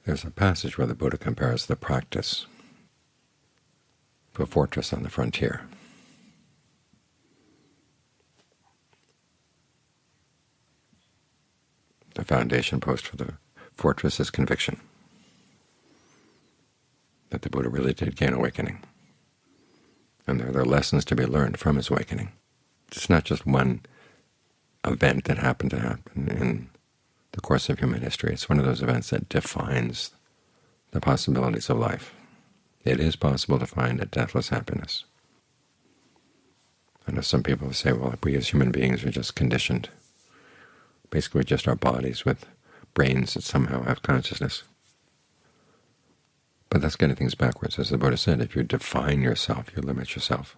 There's a passage where the Buddha compares the practice to a fortress on the frontier. The foundation post for the fortress is conviction that the Buddha really did gain awakening, and there are lessons to be learned from his awakening. It's not just one event that happened to happen in the course of human history. It's one of those events that defines the possibilities of life. It is possible to find a deathless happiness. I know some people say, well, we as human beings are just conditioned. Basically just our bodies with brains that somehow have consciousness. But that's getting things backwards. As the Buddha said, if you define yourself, you limit yourself.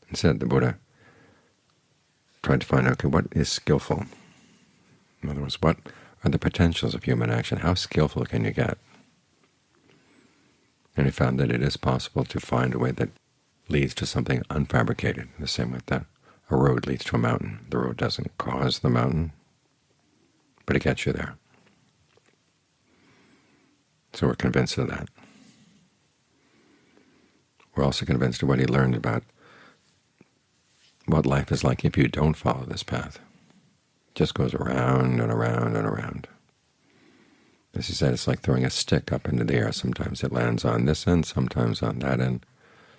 Instead, the Buddha tried to find out, okay, what is skillful? In other words, what are the potentials of human action? How skillful can you get? And he found that it is possible to find a way that leads to something unfabricated, the same way that a road leads to a mountain. The road doesn't cause the mountain, but it gets you there. So we're convinced of that. We're also convinced of what he learned about what life is like if you don't follow this path. It just goes around and around and around. As he said, it's like throwing a stick up into the air. Sometimes it lands on this end, sometimes on that end,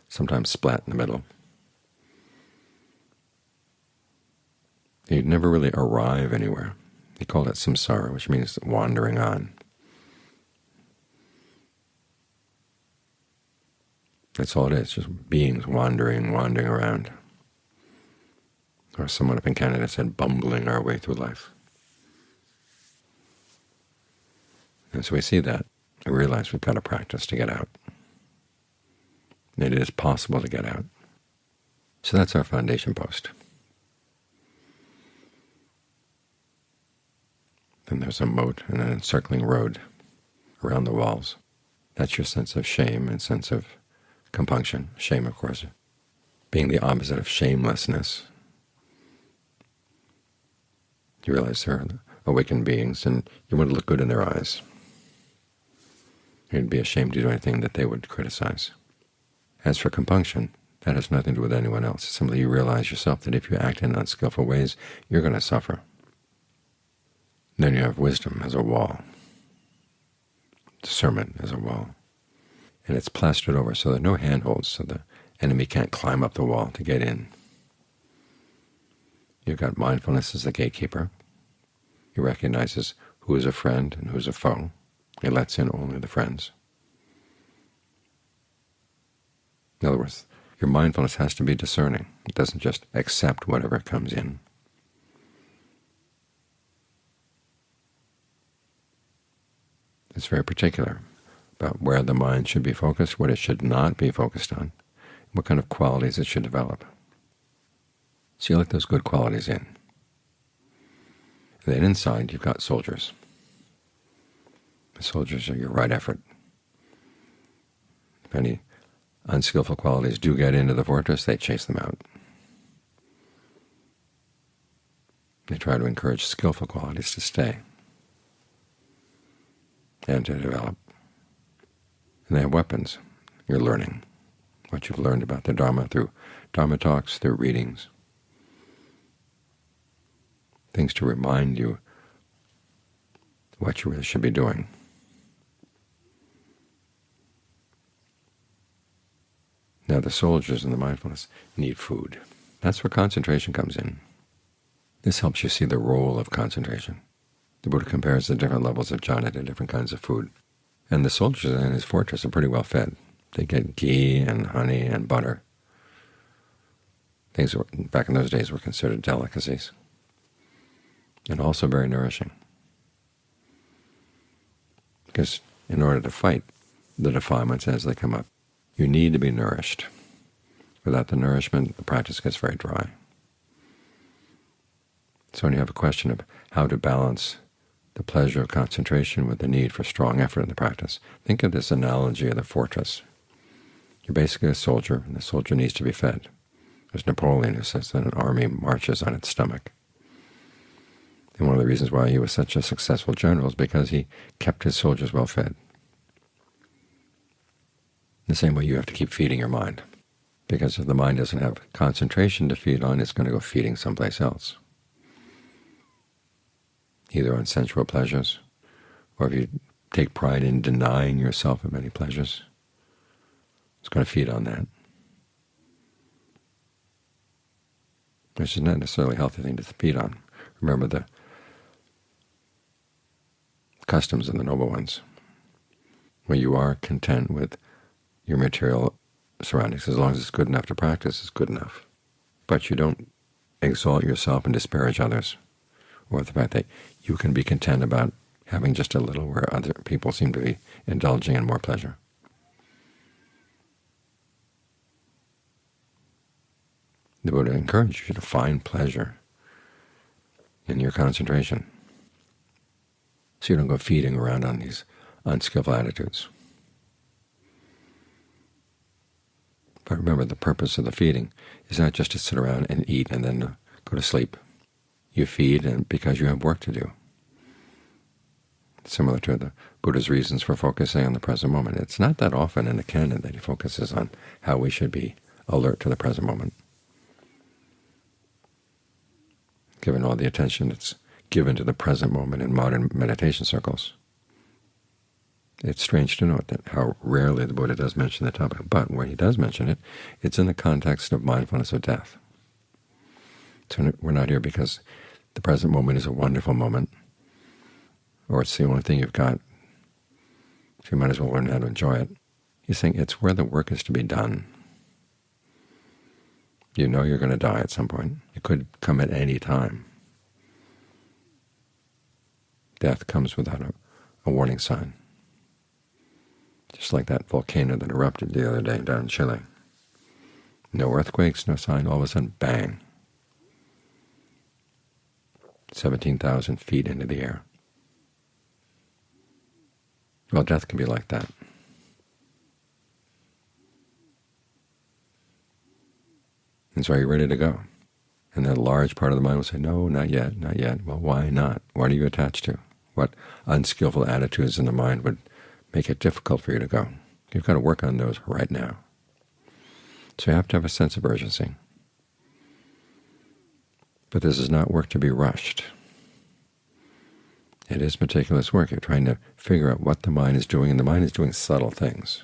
sometimes splat in the middle. You'd never really arrive anywhere. He called it samsara, which means wandering on. That's all it is, just beings wandering around. Or someone up in Canada said, bumbling our way through life. And so we see that. We realize we've got to practice to get out. And it is possible to get out. So that's our foundation post. Then there's a moat and an encircling road around the walls. That's your sense of shame and sense of compunction. Shame, of course, being the opposite of shamelessness. You realize they're awakened beings, and you want to look good in their eyes. You'd be ashamed to do anything that they would criticize. As for compunction, that has nothing to do with anyone else. It's simply you realize yourself that if you act in unskillful ways, you're going to suffer. Then you have wisdom as a wall, discernment as a wall, and it's plastered over so there are no handholds, so the enemy can't climb up the wall to get in. You've got mindfulness as the gatekeeper. He recognizes who is a friend and who is a foe. He lets in only the friends. In other words, your mindfulness has to be discerning. It doesn't just accept whatever comes in. It's very particular about where the mind should be focused, what it should not be focused on, what kind of qualities it should develop. So you let those good qualities in. And then inside you've got soldiers. The soldiers are your right effort. If any unskillful qualities do get into the fortress, they chase them out. They try to encourage skillful qualities to stay and to develop. And they have weapons. You're learning what you've learned about the Dhamma through Dhamma talks, through readings, things to remind you what you really should be doing. Now the soldiers in the mindfulness need food. That's where concentration comes in. This helps you see the role of concentration. The Buddha compares the different levels of jhana to different kinds of food. And the soldiers in his fortress are pretty well fed. They get ghee and honey and butter. Things that back in those days were considered delicacies, and also very nourishing. Because in order to fight the defilements as they come up, you need to be nourished. Without the nourishment, the practice gets very dry. So when you have a question of how to balance the pleasure of concentration with the need for strong effort in the practice, think of this analogy of the fortress. You're basically a soldier, and the soldier needs to be fed. There's Napoleon who says that an army marches on its stomach. And one of of the reasons why he was such a successful general is because he kept his soldiers well fed. The same way you have to keep feeding your mind, because if the mind doesn't have concentration to feed on, it's going to go feeding someplace else, either on sensual pleasures, or if you take pride in denying yourself of many pleasures, it's going to feed on that, which is not necessarily a healthy thing to feed on. Remember the customs of the noble ones, where you are content with your material surroundings. As long as it's good enough to practice, it's good enough. But you don't exalt yourself and disparage others, or the fact that you can be content about having just a little where other people seem to be indulging in more pleasure. The Buddha encouraged you to find pleasure in your concentration, so you don't go feeding around on these unskillful attitudes. But remember, the purpose of the feeding is not just to sit around and eat and then go to sleep. You feed because you have work to do. Similar to the Buddha's reasons for focusing on the present moment. It's not that often in the canon that he focuses on how we should be alert to the present moment, given all the attention that's given to the present moment in modern meditation circles. It's strange to note that how rarely the Buddha does mention the topic, but when he does mention it, it's in the context of mindfulness of death. So we're not here because the present moment is a wonderful moment, or it's the only thing you've got, so you might as well learn how to enjoy it. He's saying it's where the work is to be done. You know you're going to die at some point. It could come at any time. Death comes without a warning sign. Just like that volcano that erupted the other day down in Chile. No earthquakes, no sign, all of a sudden, bang. 17,000 feet into the air. Well, death can be like that. And so are you ready to go? And that large part of the mind will say, no, not yet, not yet. Well, why not? What are you attached to? What unskillful attitudes in the mind would make it difficult for you to go? You've got to work on those right now. So you have to have a sense of urgency. But this is not work to be rushed. It is meticulous work. You're trying to figure out what the mind is doing, and the mind is doing subtle things.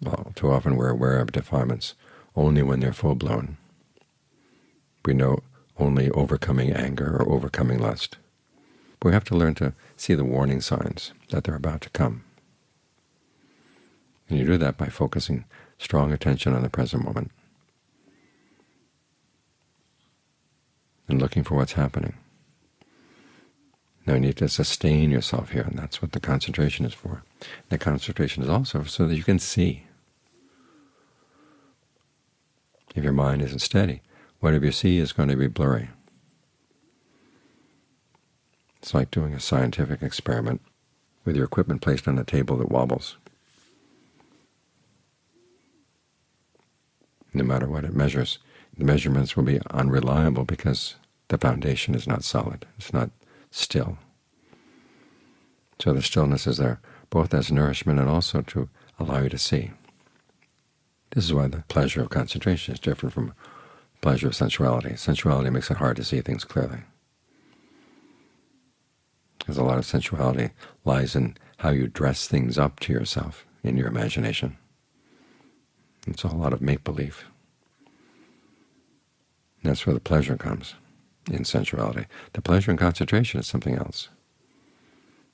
Well, too often we're aware of defilements only when they're full-blown. We know only overcoming anger or overcoming lust. But we have to learn to see the warning signs that they're about to come. And you do that by focusing strong attention on the present moment and looking for what's happening. Now you need to sustain yourself here, and that's what the concentration is for. The concentration is also so that you can see. If your mind isn't steady, whatever you see is going to be blurry. It's like doing a scientific experiment with your equipment placed on a table that wobbles. No matter what it measures, the measurements will be unreliable because the foundation is not solid. It's not still. So the stillness is there both as nourishment and also to allow you to see. This is why the pleasure of concentration is different from pleasure of sensuality. Sensuality makes it hard to see things clearly, because a lot of sensuality lies in how you dress things up to yourself in your imagination. It's a whole lot of make-believe. That's where the pleasure comes in sensuality. The pleasure in concentration is something else.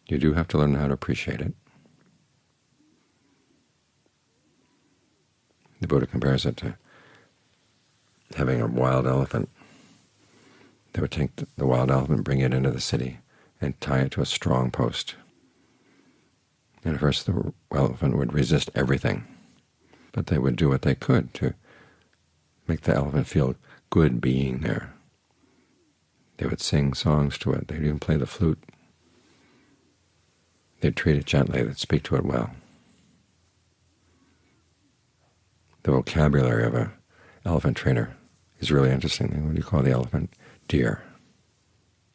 You do have to learn how to appreciate it. The Buddha compares it to having a wild elephant. They would take the wild elephant, bring it into the city, and tie it to a strong post. And at first the elephant would resist everything, but they would do what they could to make the elephant feel good being there. They would sing songs to it. They'd even play the flute. They'd treat it gently. They'd speak to it well. The vocabulary of an elephant trainer is really interesting. What do you call the elephant? Dear.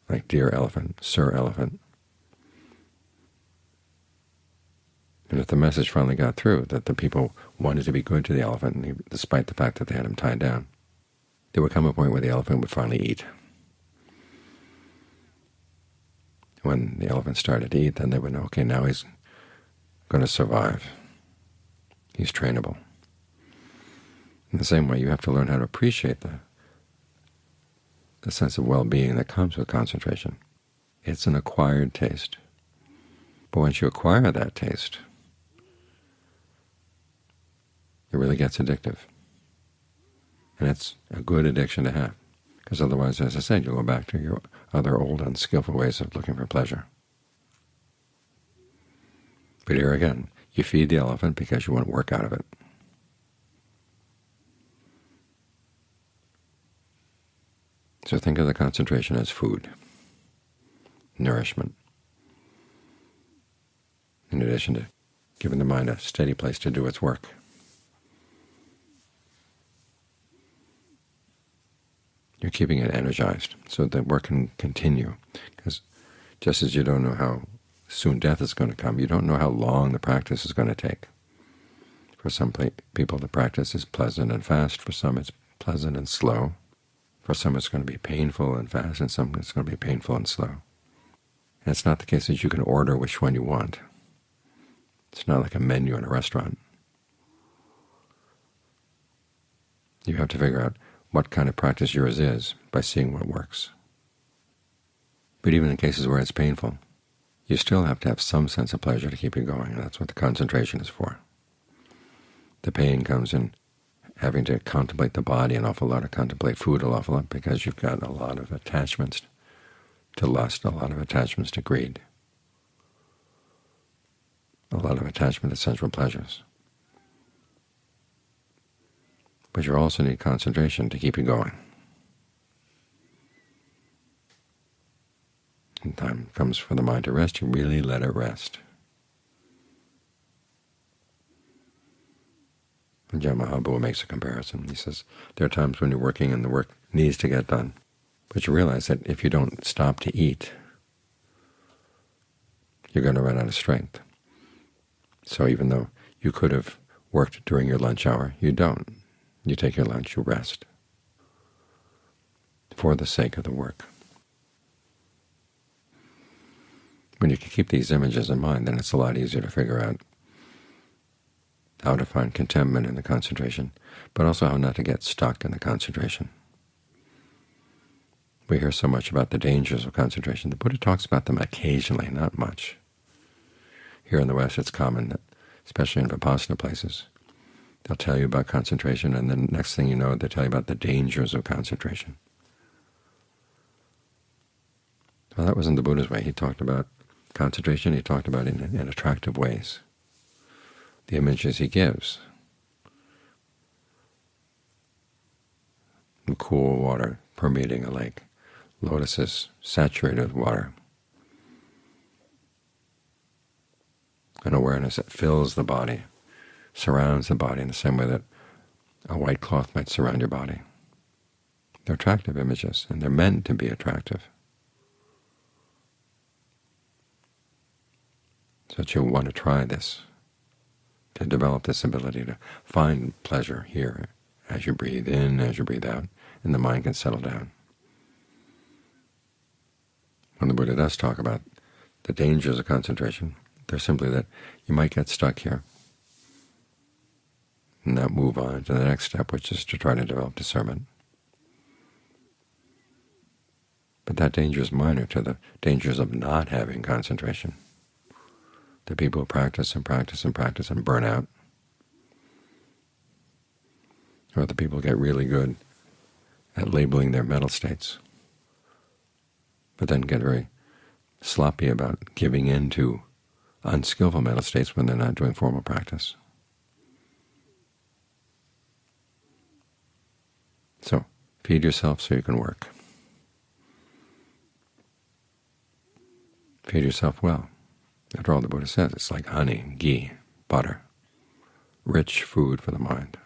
Like dear elephant, sir elephant. And if the message finally got through that the people wanted to be good to the elephant, despite the fact that they had him tied down, there would come a point where the elephant would finally eat. When the elephant started to eat, then they would know, okay, now he's going to survive. He's trainable. In the same way, you have to learn how to appreciate the sense of well-being that comes with concentration. It's an acquired taste. But once you acquire that taste, it really gets addictive. And it's a good addiction to have, because otherwise, as I said, you'll go back to your other old unskillful ways of looking for pleasure. But here again, you feed the elephant because you want work out of it. So think of the concentration as food, nourishment, in addition to giving the mind a steady place to do its work. You're keeping it energized so that work can continue, because just as you don't know how soon death is going to come, you don't know how long the practice is going to take. For some people the practice is pleasant and fast, for some it's pleasant and slow. For some it's going to be painful and fast, and some it's going to be painful and slow. And it's not the case that you can order which one you want. It's not like a menu in a restaurant. You have to figure out what kind of practice yours is by seeing what works. But even in cases where it's painful, you still have to have some sense of pleasure to keep you going, and that's what the concentration is for. The pain comes in having to contemplate the body an awful lot, or contemplate food an awful lot, because you've got a lot of attachments to lust, a lot of attachments to greed, a lot of attachment to sensual pleasures. But you also need concentration to keep you going. When time comes for the mind to rest, you really let it rest. And Ajahn Mahabua makes a comparison. He says, there are times when you're working and the work needs to get done, but you realize that if you don't stop to eat, you're going to run out of strength. So even though you could have worked during your lunch hour, you don't. You take your lunch, you rest, for the sake of the work. When you can keep these images in mind, then it's a lot easier to figure out how to find contentment in the concentration, but also how not to get stuck in the concentration. We hear so much about the dangers of concentration. The Buddha talks about them occasionally, not much. Here in the West it's common that, especially in Vipassana places, they'll tell you about concentration, and then next thing you know, they tell you about the dangers of concentration. Well, that wasn't the Buddha's way. He talked about concentration, he talked about it in attractive ways. The images he gives, the cool water permeating a lake, lotuses saturated with water, an awareness that fills the body, surrounds the body in the same way that a white cloth might surround your body. They're attractive images, and they're meant to be attractive, so that you'll want to try this, to develop this ability to find pleasure here as you breathe in, as you breathe out, and the mind can settle down. When the Buddha does talk about the dangers of concentration, they're simply that you might get stuck here and not move on to the next step, which is to try to develop discernment. But that danger is minor to the dangers of not having concentration. The people who practice and practice and practice and burn out, or the people who get really good at labeling their mental states, but then get very sloppy about giving in to unskillful mental states when they're not doing formal practice. So feed yourself so you can work. Feed yourself well. After all, the Buddha says it's like honey, ghee, butter, rich food for the mind.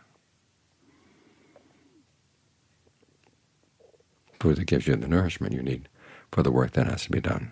food that gives you the nourishment you need for the work that has to be done.